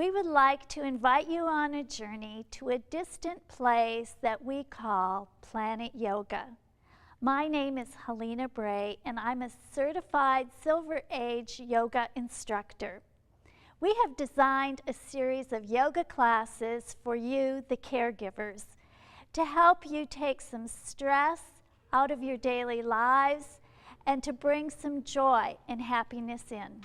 we would like to invite you on a journey to a distant place that we call Planet Yoga. My name is Helena Bray, and I'm a certified Silver Age yoga instructor. We have designed a series of yoga classes for you, the caregivers, to help you take some stress out of your daily lives and to bring some joy and happiness in.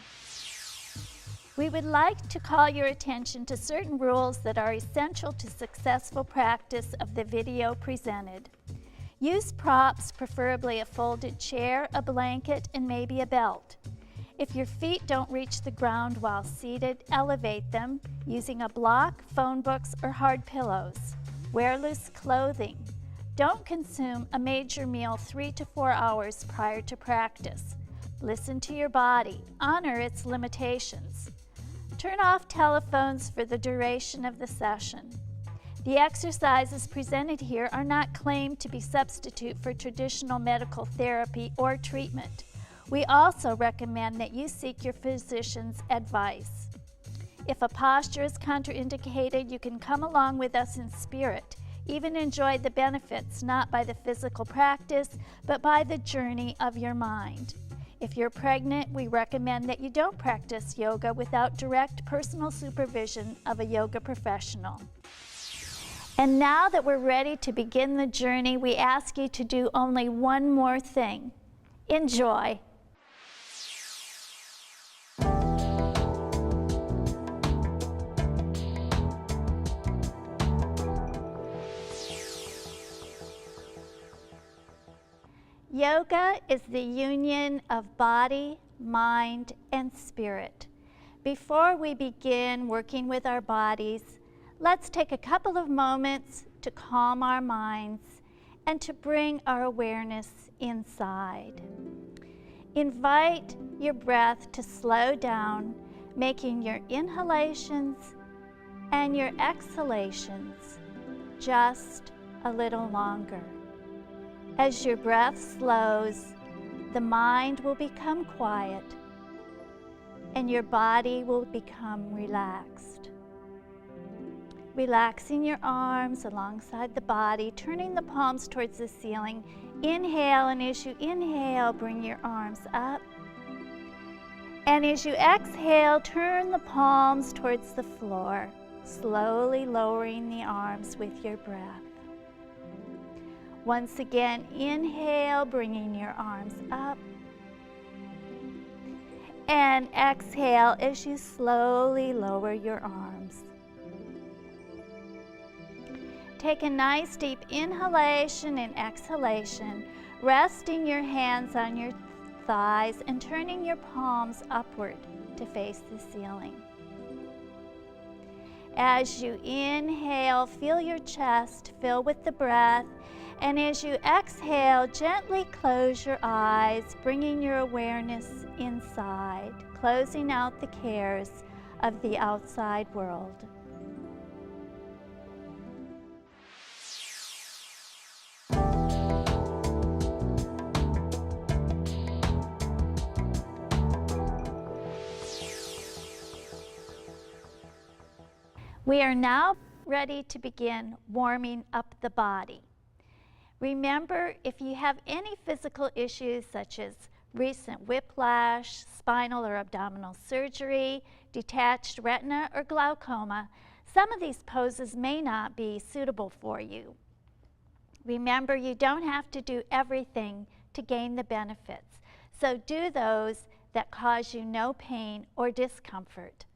We would like to call your attention to certain rules that are essential to successful practice of the video presented. Use props, preferably a folded chair, a blanket, and maybe a belt. If your feet don't reach the ground while seated, elevate them using a block, phone books, or hard pillows. Wear loose clothing. Don't consume a major meal 3 to 4 hours prior to practice. Listen to your body. Honor its limitations. Turn off telephones for the duration of the session. The exercises presented here are not claimed to be substitute for traditional medical therapy or treatment. We also recommend that you seek your physician's advice. If a posture is contraindicated, you can come along with us in spirit. Even enjoy the benefits, not by the physical practice, but by the journey of your mind. If you're pregnant, we recommend that you don't practice yoga without direct personal supervision of a yoga professional. And now that we're ready to begin the journey, we ask you to do only one more thing. Enjoy. Yoga is the union of body, mind, and spirit. Before we begin working with our bodies, let's take a couple of moments to calm our minds and to bring our awareness inside. Invite your breath to slow down, making your inhalations and your exhalations just a little longer. As your breath slows, the mind will become quiet and your body will become relaxed. Relaxing your arms alongside the body, turning the palms towards the ceiling. Inhale, and as you inhale, bring your arms up. And as you exhale, turn the palms towards the floor, slowly lowering the arms with your breath. Once again, inhale, bringing your arms up. And exhale as you slowly lower your arms. Take a nice deep inhalation and exhalation, resting your hands on your thighs and turning your palms upward to face the ceiling. As you inhale, feel your chest fill with the breath. And as you exhale, gently close your eyes, bringing your awareness inside, closing out the cares of the outside world. We are now ready to begin warming up the body. Remember, if you have any physical issues such as recent whiplash, spinal or abdominal surgery, detached retina, or glaucoma, some of these poses may not be suitable for you. Remember, you don't have to do everything to gain the benefits, so do those that cause you no pain or discomfort.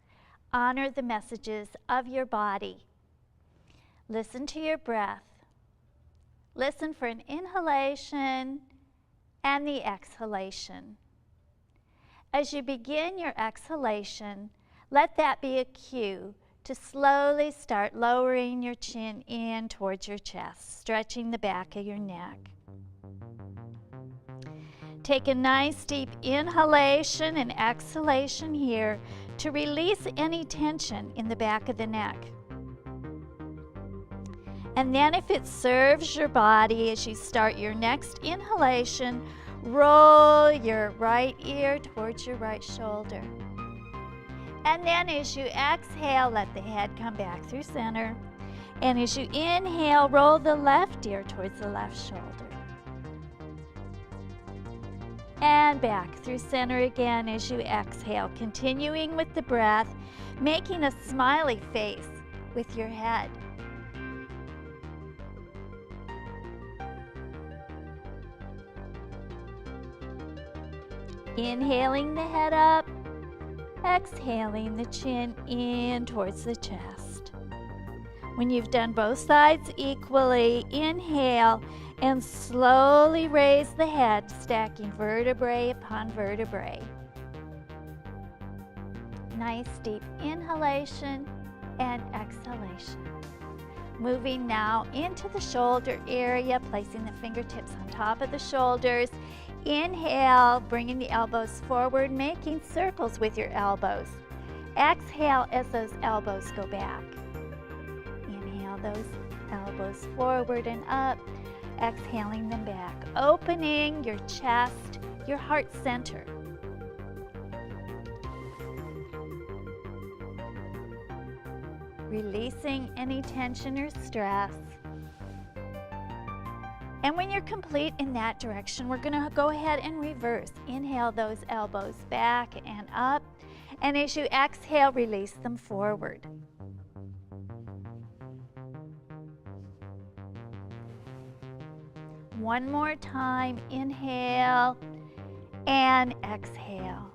Honor the messages of your body. Listen to your breath. Listen for an inhalation and the exhalation. As you begin your exhalation, let that be a cue to slowly start lowering your chin in towards your chest, stretching the back of your neck. Take a nice deep inhalation and exhalation here to release any tension in the back of the neck. And then if it serves your body, as you start your next inhalation, roll your right ear towards your right shoulder. And then as you exhale, let the head come back through center. And as you inhale, roll the left ear towards the left shoulder. And back through center again as you exhale, continuing with the breath, making a smiley face with your head. Inhaling the head up, exhaling the chin in towards the chest. When you've done both sides equally, inhale and slowly raise the head, stacking vertebrae upon vertebrae. Nice deep inhalation and exhalation. Moving now into the shoulder area, placing the fingertips on top of the shoulders. Inhale, bringing the elbows forward, making circles with your elbows. Exhale as those elbows go back. Inhale those elbows forward and up, exhaling them back, opening your chest, your heart center. Releasing any tension or stress. And when you're complete in that direction, we're going to go ahead and reverse. Inhale those elbows back and up. And as you exhale, release them forward. One more time. Inhale and exhale.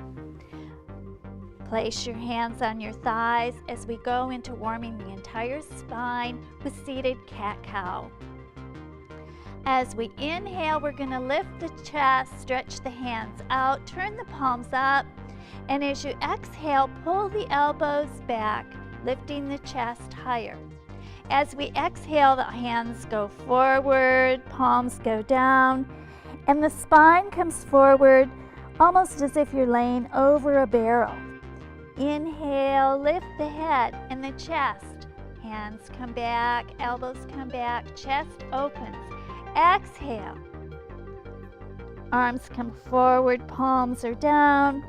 Place your hands on your thighs as we go into warming the entire spine with seated cat-cow. As we inhale, we're going to lift the chest, stretch the hands out, turn the palms up, and as you exhale, pull the elbows back, lifting the chest higher. As we exhale, the hands go forward, palms go down, and the spine comes forward almost as if you're laying over a barrel. Inhale, lift the head and the chest. Hands come back, elbows come back, chest opens. Exhale. Arms come forward, palms are down.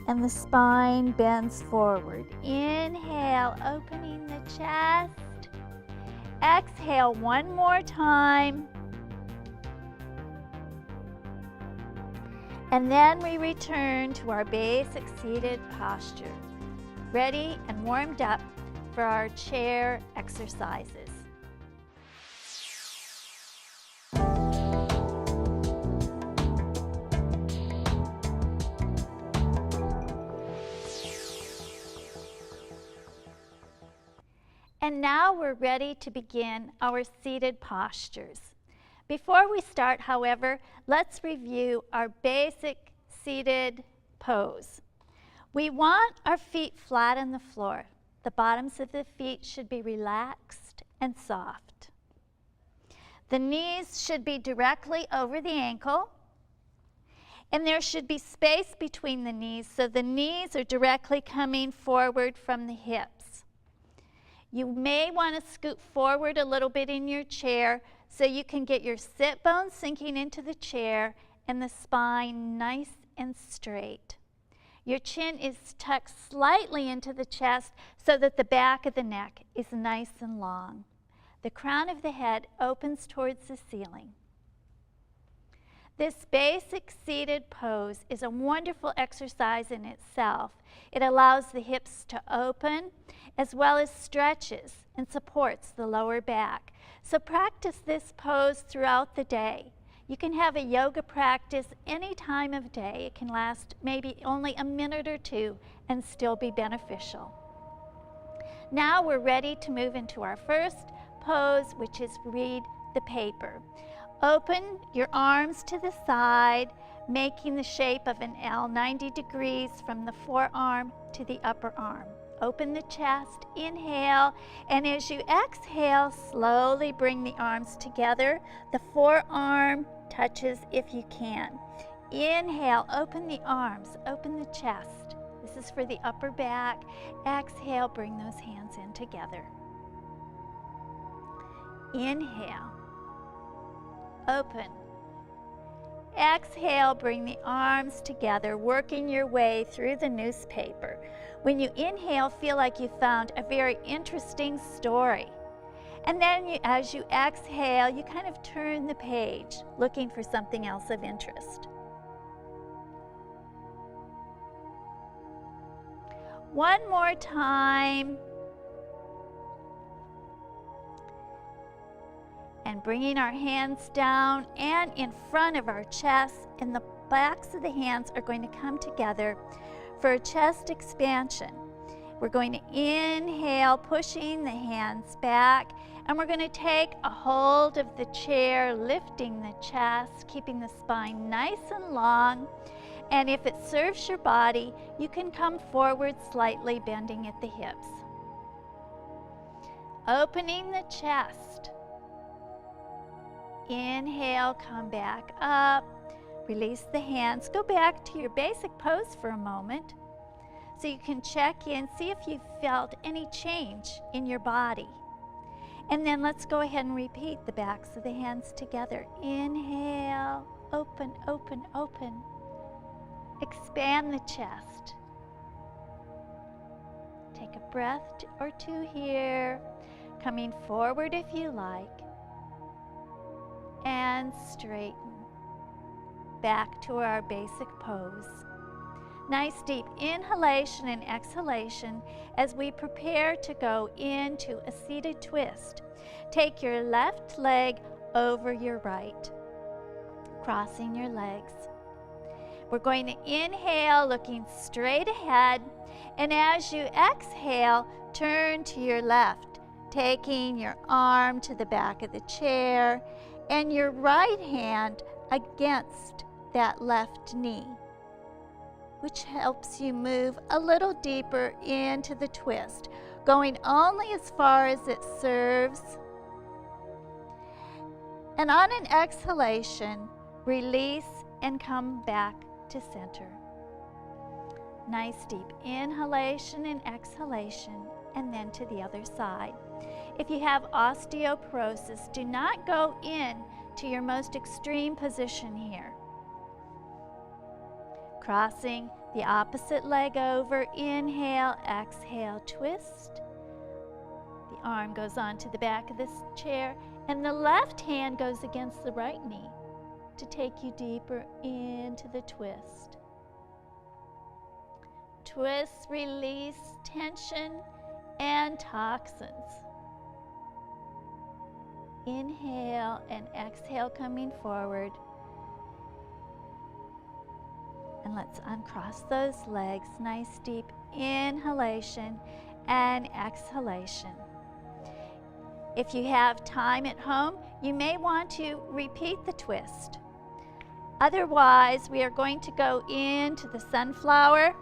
And the spine bends forward. Inhale, opening the chest. Exhale one more time. And then we return to our basic seated posture, ready and warmed up for our chair exercises. And now we're ready to begin our seated postures. Before we start, however, let's review our basic seated pose. We want our feet flat on the floor. The bottoms of the feet should be relaxed and soft. The knees should be directly over the ankle, and there should be space between the knees so the knees are directly coming forward from the hips. You may want to scoot forward a little bit in your chair so you can get your sit bones sinking into the chair and the spine nice and straight. Your chin is tucked slightly into the chest so that the back of the neck is nice and long. The crown of the head opens towards the ceiling. This basic seated pose is a wonderful exercise in itself. It allows the hips to open as well as stretches and supports the lower back. So practice this pose throughout the day. You can have a yoga practice any time of day. It can last maybe only a minute or two and still be beneficial. Now we're ready to move into our first pose, which is read the paper. Open your arms to the side, making the shape of an L, 90 degrees from the forearm to the upper arm. Open the chest, inhale, and as you exhale, slowly bring the arms together. The forearm touches if you can. Inhale, open the arms, open the chest. This is for the upper back. Exhale, bring those hands in together. Inhale, open. Exhale, bring the arms together, working your way through the newspaper. When you inhale, feel like you found a very interesting story. And then as you exhale, you kind of turn the page, looking for something else of interest. One more time. And bringing our hands down and in front of our chest, and the backs of the hands are going to come together for a chest expansion. We're going to inhale, pushing the hands back, and we're going to take a hold of the chair, lifting the chest, keeping the spine nice and long. And if it serves your body, you can come forward slightly, bending at the hips. Opening the chest. Inhale, come back up, release the hands, go back to your basic pose for a moment so you can check in, see if you felt any change in your body. And then let's go ahead and repeat the backs of the hands together. Inhale, open, open, open. Expand the chest. Take a breath or two here, coming forward if you like. And straighten back to our basic pose. Nice deep inhalation and exhalation as we prepare to go into a seated twist. Take your left leg over your right, crossing your legs. We're going to inhale, looking straight ahead, and as you exhale, turn to your left, taking your arm to the back of the chair and your right hand against that left knee, which helps you move a little deeper into the twist, going only as far as it serves. And on an exhalation, release and come back to center. Nice deep inhalation and exhalation, and then to the other side. If you have osteoporosis, do not go in to your most extreme position here. Crossing the opposite leg over, inhale, exhale, twist. The arm goes onto the back of this chair, and the left hand goes against the right knee to take you deeper into the twist. Twist, release tension and toxins. Inhale and exhale, coming forward. And let's uncross those legs. Nice deep inhalation and exhalation. If you have time at home, you may want to repeat the twist. Otherwise, we are going to go into the sunflower,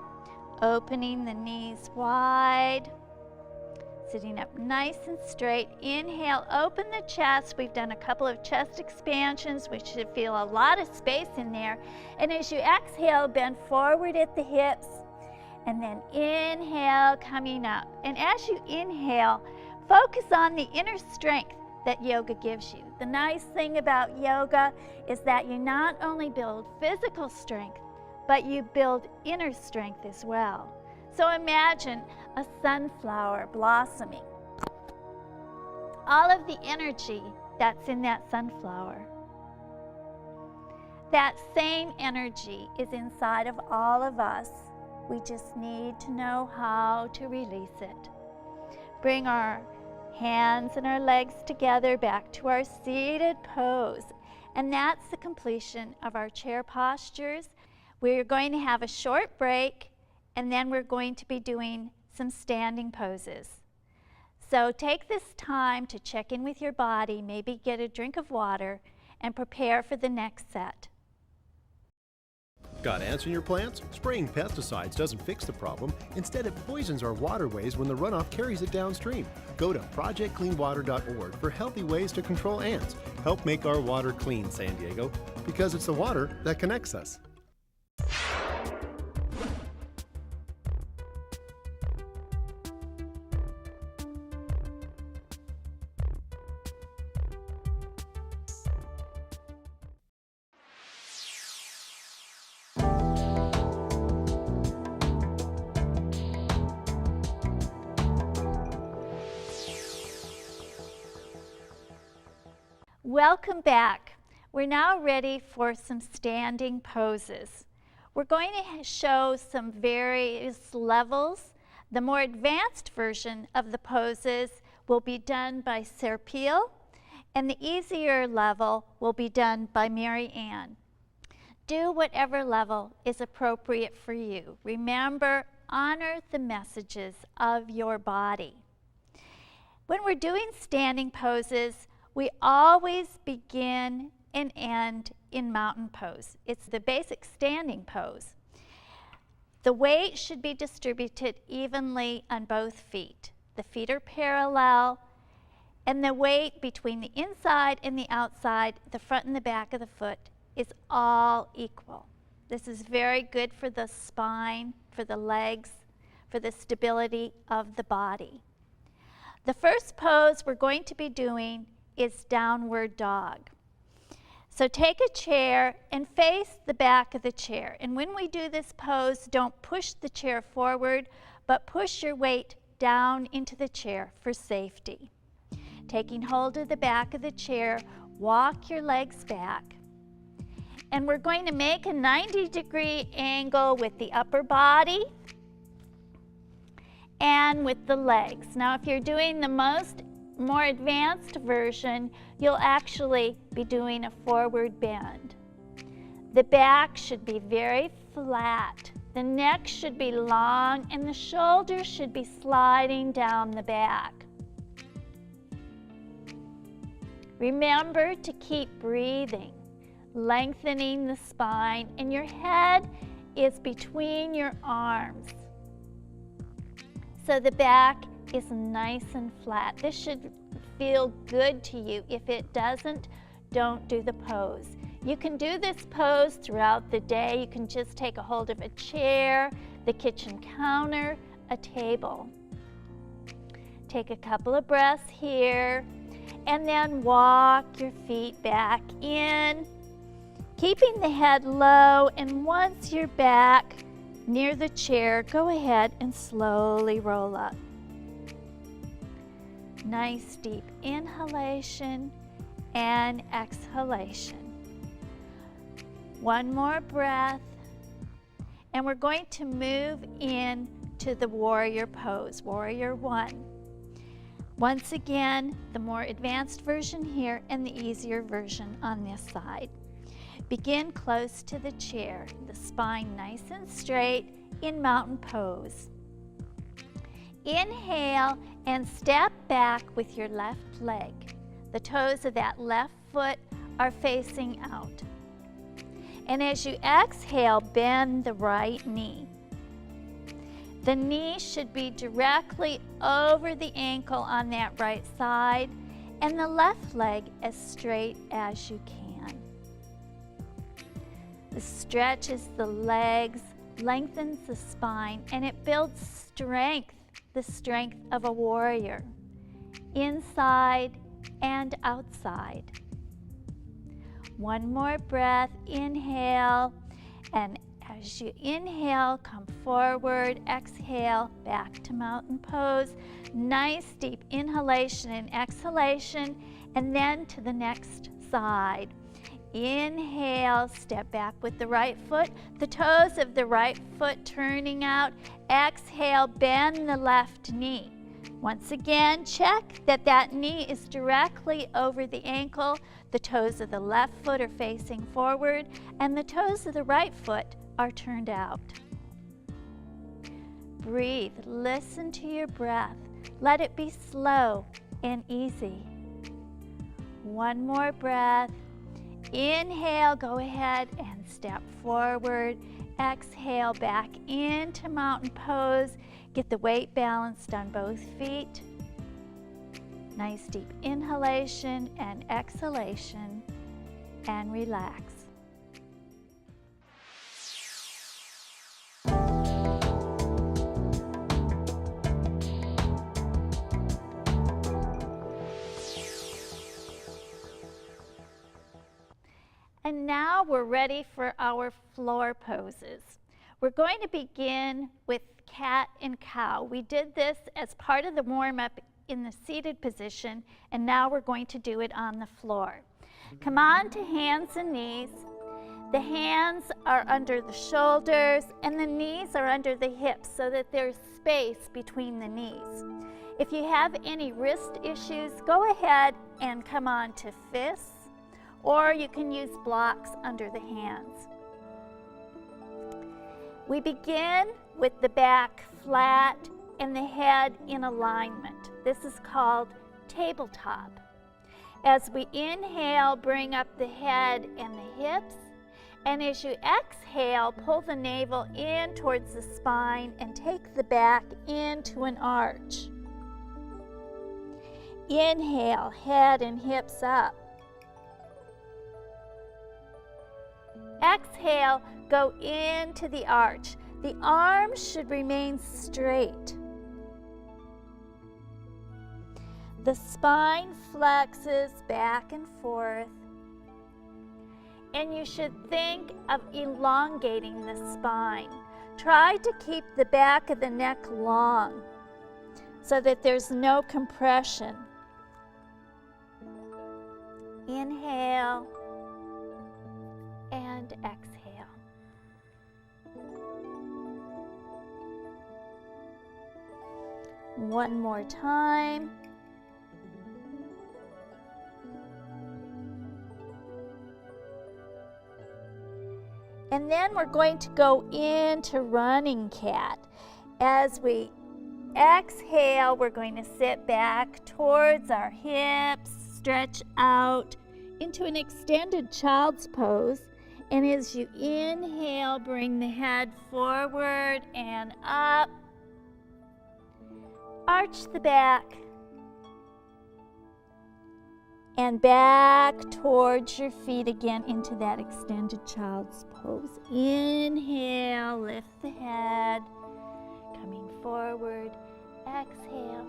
opening the knees wide. Sitting up nice and straight. Inhale, open the chest. We've done a couple of chest expansions. We should feel a lot of space in there. And as you exhale, bend forward at the hips. And then inhale, coming up. And as you inhale, focus on the inner strength that yoga gives you. The nice thing about yoga is that you not only build physical strength, but you build inner strength as well. So imagine a sunflower blossoming. All of the energy that's in that sunflower, that same energy is inside of all of us. We just need to know how to release it. Bring our hands and our legs together back to our seated pose. And that's the completion of our chair postures. We're going to have a short break, and then we're going to be doing some standing poses. So take this time to check in with your body, maybe get a drink of water, and prepare for the next set. Got ants in your plants? Spraying pesticides doesn't fix the problem. Instead, it poisons our waterways when the runoff carries it downstream. Go to projectcleanwater.org for healthy ways to control ants. Help make our water clean, San Diego, because it's the water that connects us. Welcome back. We're now ready for some standing poses. We're going to show some various levels. The more advanced version of the poses will be done by Serpil, and the easier level will be done by Mary Ann. Do whatever level is appropriate for you. Remember, honor the messages of your body. When we're doing standing poses, we always begin and end in mountain pose. It's the basic standing pose. The weight should be distributed evenly on both feet. The feet are parallel, and the weight between the inside and the outside, the front and the back of the foot, is all equal. This is very good for the spine, for the legs, for the stability of the body. The first pose we're going to be doing is downward dog. So take a chair and face the back of the chair. And when we do this pose, don't push the chair forward, but push your weight down into the chair for safety. Taking hold of the back of the chair, walk your legs back. And we're going to make a 90-degree angle with the upper body and with the legs. Now, if you're doing the more advanced version, you'll actually be doing a forward bend. The back should be very flat. The neck should be long, and the shoulders should be sliding down the back. Remember to keep breathing, lengthening the spine, and your head is between your arms. So the back is nice and flat. This should feel good to you. If it doesn't, don't do the pose. You can do this pose throughout the day. You can just take a hold of a chair, the kitchen counter, a table. Take a couple of breaths here, and then walk your feet back in, keeping the head low, and once you're back near the chair, go ahead and slowly roll up. Nice deep inhalation and exhalation. One more breath, and we're going to move in to the warrior pose, warrior one. Once again, the more advanced version here and the easier version on this side. Begin close to the chair, the spine nice and straight in mountain pose. Inhale and step back with your left leg. The toes of that left foot are facing out. And as you exhale, bend the right knee. The knee should be directly over the ankle on that right side, and the left leg as straight as you can. This stretches the legs, lengthens the spine, and it builds strength, the strength of a warrior, inside and outside. One more breath, inhale, and as you inhale, come forward, exhale, back to mountain pose. Nice deep inhalation and exhalation, and then to the next side. Inhale, step back with the right foot, the toes of the right foot turning out. Exhale, bend the left knee. Once again, check that that knee is directly over the ankle. The toes of the left foot are facing forward, and the toes of the right foot are turned out. Breathe, listen to your breath. Let it be slow and easy. One more breath. Inhale, go ahead and step forward. Exhale, back into mountain pose. Get the weight balanced on both feet. Nice deep inhalation and exhalation, and relax. And now we're ready for our floor poses. We're going to begin with cat and cow. We did this as part of the warm-up in the seated position, and now we're going to do it on the floor. Come on to hands and knees. The hands are under the shoulders and the knees are under the hips so that there's space between the knees. If you have any wrist issues, go ahead and come on to fists, or you can use blocks under the hands. We begin with the back flat and the head in alignment. This is called tabletop. As we inhale, bring up the head and the hips, and as you exhale, pull the navel in towards the spine and take the back into an arch. Inhale, head and hips up. Exhale, go into the arch. The arms should remain straight. The spine flexes back and forth. And you should think of elongating the spine. Try to keep the back of the neck long so that there's no compression. Inhale and exhale. One more time. And then we're going to go into running cat. As we exhale, we're going to sit back towards our hips, stretch out into an extended child's pose. And as you inhale, bring the head forward and up. Arch the back. And back towards your feet again into that extended child's pose. Inhale, lift the head, coming forward. Exhale.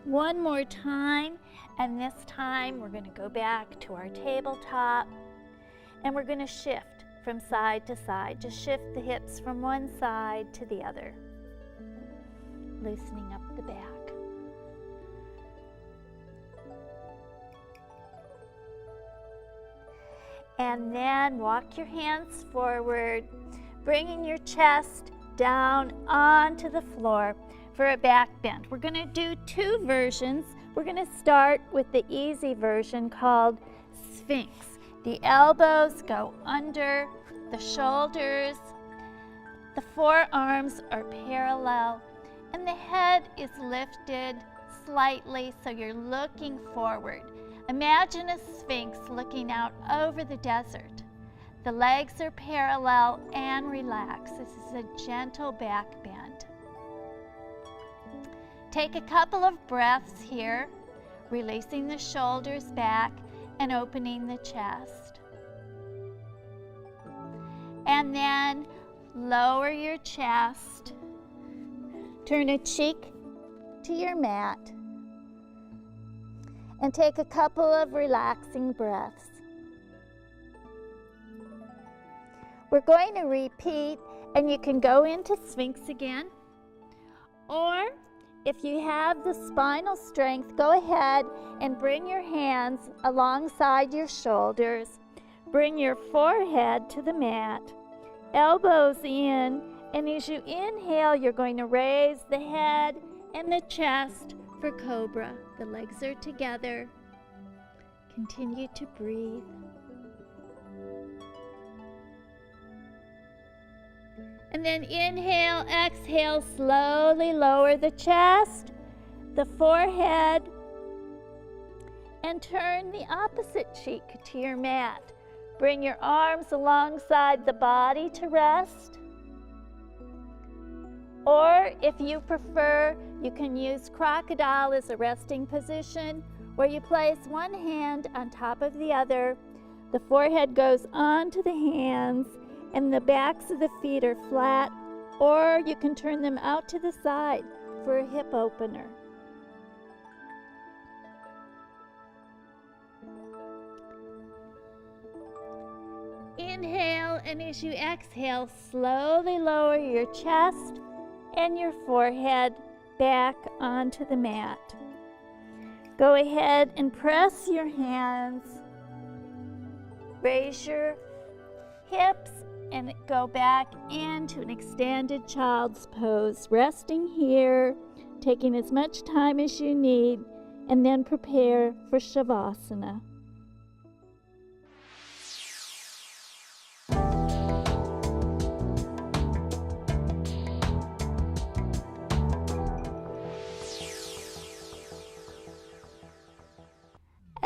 One more time, and this time we're going to go back to our tabletop, and we're going to shift from side to side. Just shift the hips from one side to the other, loosening up the back. And then walk your hands forward, bringing your chest down onto the floor for a back bend. We're going to do two versions. We're going to start with the easy version called Sphinx. The elbows go under the shoulders, the forearms are parallel, and the head is lifted slightly so you're looking forward. Imagine a sphinx looking out over the desert. The legs are parallel and relaxed. This is a gentle back bend. Take a couple of breaths here, releasing the shoulders back and opening the chest. And then lower your chest. Turn a cheek to your mat and take a couple of relaxing breaths. We're going to repeat, and you can go into Sphinx again, or if you have the spinal strength, go ahead and bring your hands alongside your shoulders. Bring your forehead to the mat, elbows in, and as you inhale, you're going to raise the head and the chest for Cobra. The legs are together. Continue to breathe. And then inhale, exhale, slowly lower the chest, the forehead, and turn the opposite cheek to your mat. Bring your arms alongside the body to rest. Or if you prefer, you can use crocodile as a resting position where you place one hand on top of the other. The forehead goes onto the hands and the backs of the feet are flat, or you can turn them out to the side for a hip opener. Inhale, and as you exhale, slowly lower your chest and your forehead back onto the mat. Go ahead and press your hands. Raise your hips and go back into an extended child's pose. Resting here, taking as much time as you need, and then prepare for Shavasana.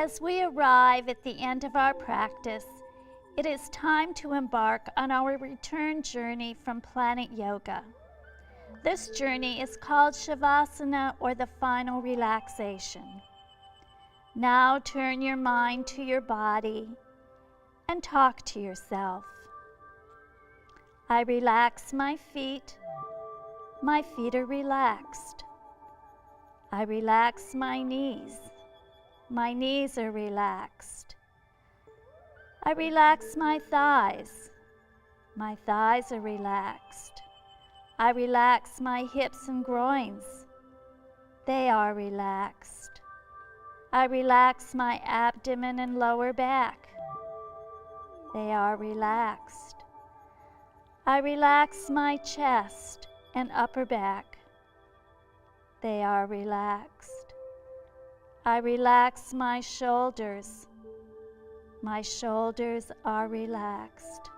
As we arrive at the end of our practice, it is time to embark on our return journey from Planet Yoga. This journey is called Shavasana, or the final relaxation. Now turn your mind to your body and talk to yourself. I relax my feet. My feet are relaxed. I relax my knees. My knees are relaxed. I relax my thighs. My thighs are relaxed. I relax my hips and groins. They are relaxed. I relax my abdomen and lower back. They are relaxed. I relax my chest and upper back. They are relaxed. I relax my shoulders. My shoulders are relaxed.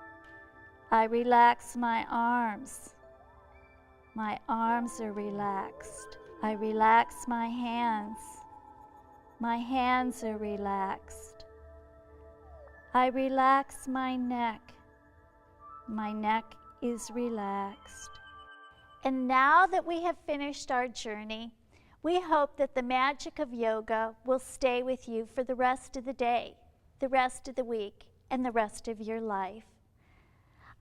I relax my arms. My arms are relaxed. I relax my hands. My hands are relaxed. I relax my neck. My neck is relaxed. And now that we have finished our journey, we hope that the magic of yoga will stay with you for the rest of the day, the rest of the week, and the rest of your life.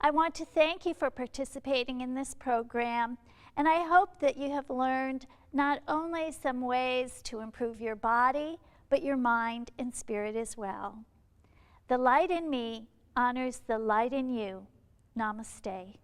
I want to thank you for participating in this program, and I hope that you have learned not only some ways to improve your body, but your mind and spirit as well. The light in me honors the light in you. Namaste.